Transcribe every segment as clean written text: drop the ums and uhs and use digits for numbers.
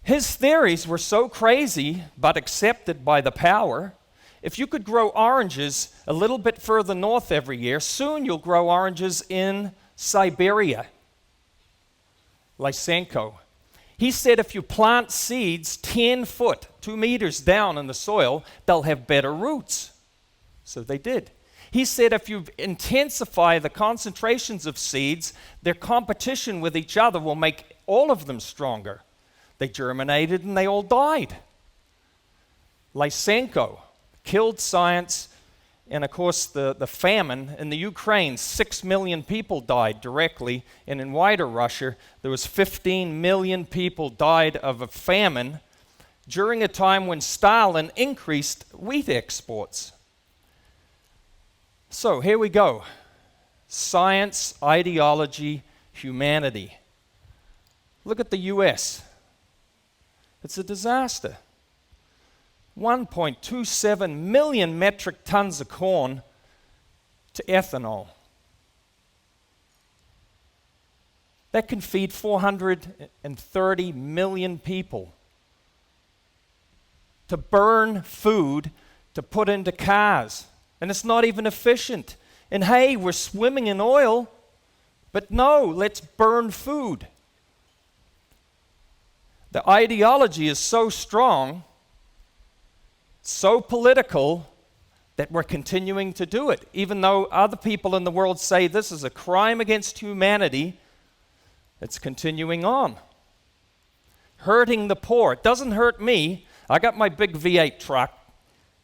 His theories were so crazy, but accepted by the power. If you could grow oranges a little bit further north every year, soon you'll grow oranges in Siberia. Lysenko. He said if you plant seeds 10 foot, 2 meters down in the soil, they'll have better roots. So they did. He said if you intensify the concentrations of seeds, their competition with each other will make all of them stronger. They germinated and they all died. Lysenko killed science, and of course the famine in the Ukraine, 6 million people died directly, and in wider Russia, there was 15 million people died of a famine during a time when Stalin increased wheat exports. So here we go. Science, ideology, humanity. Look at the US. It's a disaster. 1.27 million metric tons of corn to ethanol. That can feed 430 million people. To burn food to put into cars. And it's not even efficient. And hey, we're swimming in oil, but no, let's burn food. The ideology is so strong, so political, that we're continuing to do it. Even though other people in the world say this is a crime against humanity, it's continuing on. Hurting the poor. It doesn't hurt me. I got my big V8 truck,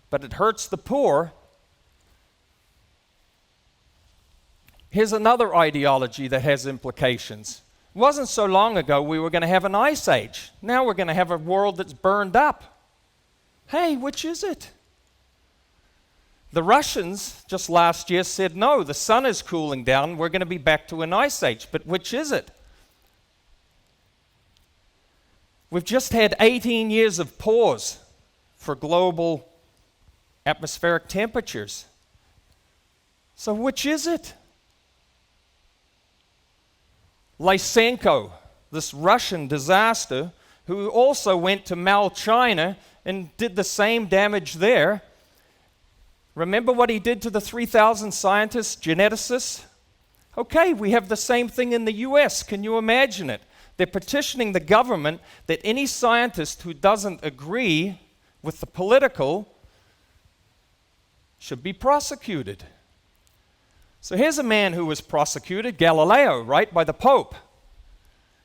but it hurts the poor. Here's another ideology that has implications. It wasn't so long ago we were going to have an ice age. Now we're going to have a world that's burned up. Hey, which is it? The Russians just last year said, no, the sun is cooling down. We're going to be back to an ice age. But which is it? We've just had 18 years of pause for global atmospheric temperatures. So which is it? Lysenko, this Russian disaster, who also went to China and did the same damage there. Remember what he did to the 3,000 scientists, geneticists? Okay, we have the same thing in the US. Can you imagine it? They're petitioning the government that any scientist who doesn't agree with the political should be prosecuted. So here's a man who was prosecuted, Galileo, right, by the Pope.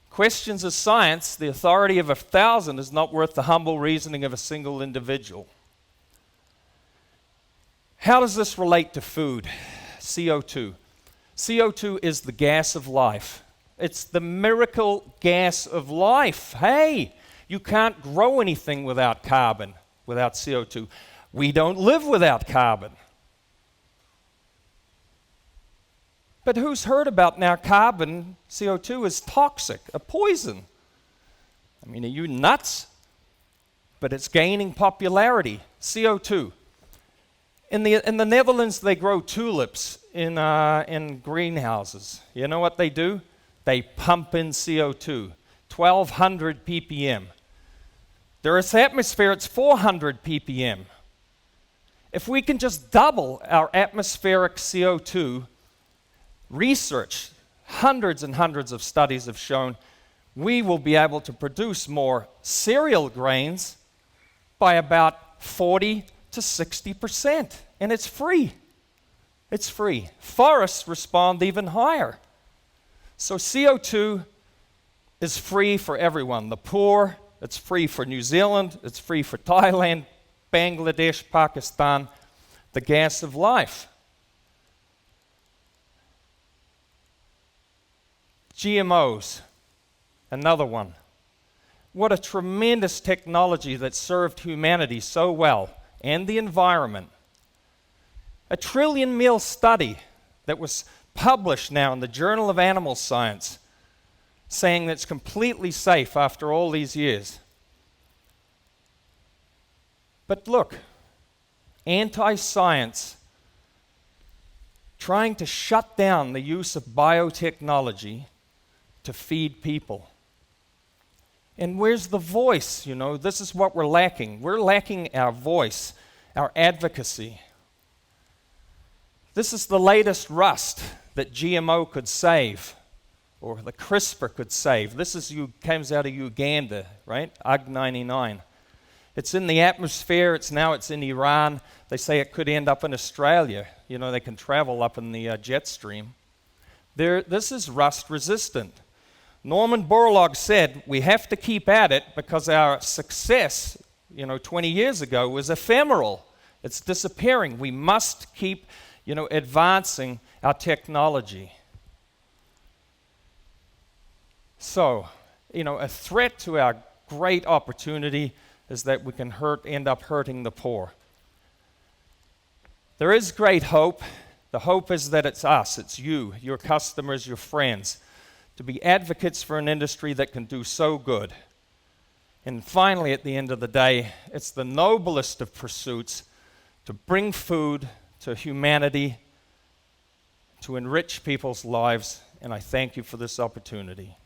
Questions of science, the authority of 1,000 is not worth the humble reasoning of a single individual. How does this relate to food? CO2. CO2 is the gas of life. It's the miracle gas of life. Hey, you can't grow anything without carbon, without CO2. We don't live without carbon. But who's heard about now carbon, CO2 is toxic, a poison? I mean, are you nuts? But it's gaining popularity, CO2. In the Netherlands, they grow tulips in greenhouses. You know what they do? They pump in CO2, 1,200 ppm. The Earth's atmosphere, it's 400 ppm. If we can just double our atmospheric CO2, research, hundreds and hundreds of studies have shown we will be able to produce more cereal grains by about 40 to 60%. And it's free. It's free. Forests respond even higher. So CO2 is free for everyone. The poor, it's free for New Zealand, it's free for Thailand, Bangladesh, Pakistan, the gas of life. GMOs, another one. What a tremendous technology that served humanity so well, and the environment. A 1 trillion meal study that was published now in the Journal of Animal Science, saying that it's completely safe after all these years. But look, anti-science, trying to shut down the use of biotechnology to feed people. And where's the voice? You know, this is what we're lacking. We're lacking our voice, our advocacy. This is the latest rust that GMO could save, or the CRISPR could save. This comes out of Uganda, right? UG99. It's in the atmosphere. It's in Iran. They say it could end up in Australia. You know, they can travel up in the jet stream. This is rust resistant. Norman Borlaug said we have to keep at it because our success, 20 years ago was ephemeral. It's disappearing. We must keep, advancing our technology. So, a threat to our great opportunity is that we can end up hurting the poor. There is great hope. The hope is that it's us, it's you, your customers, your friends, to be advocates for an industry that can do so good. And finally, at the end of the day, it's the noblest of pursuits to bring food to humanity, to enrich people's lives, and I thank you for this opportunity.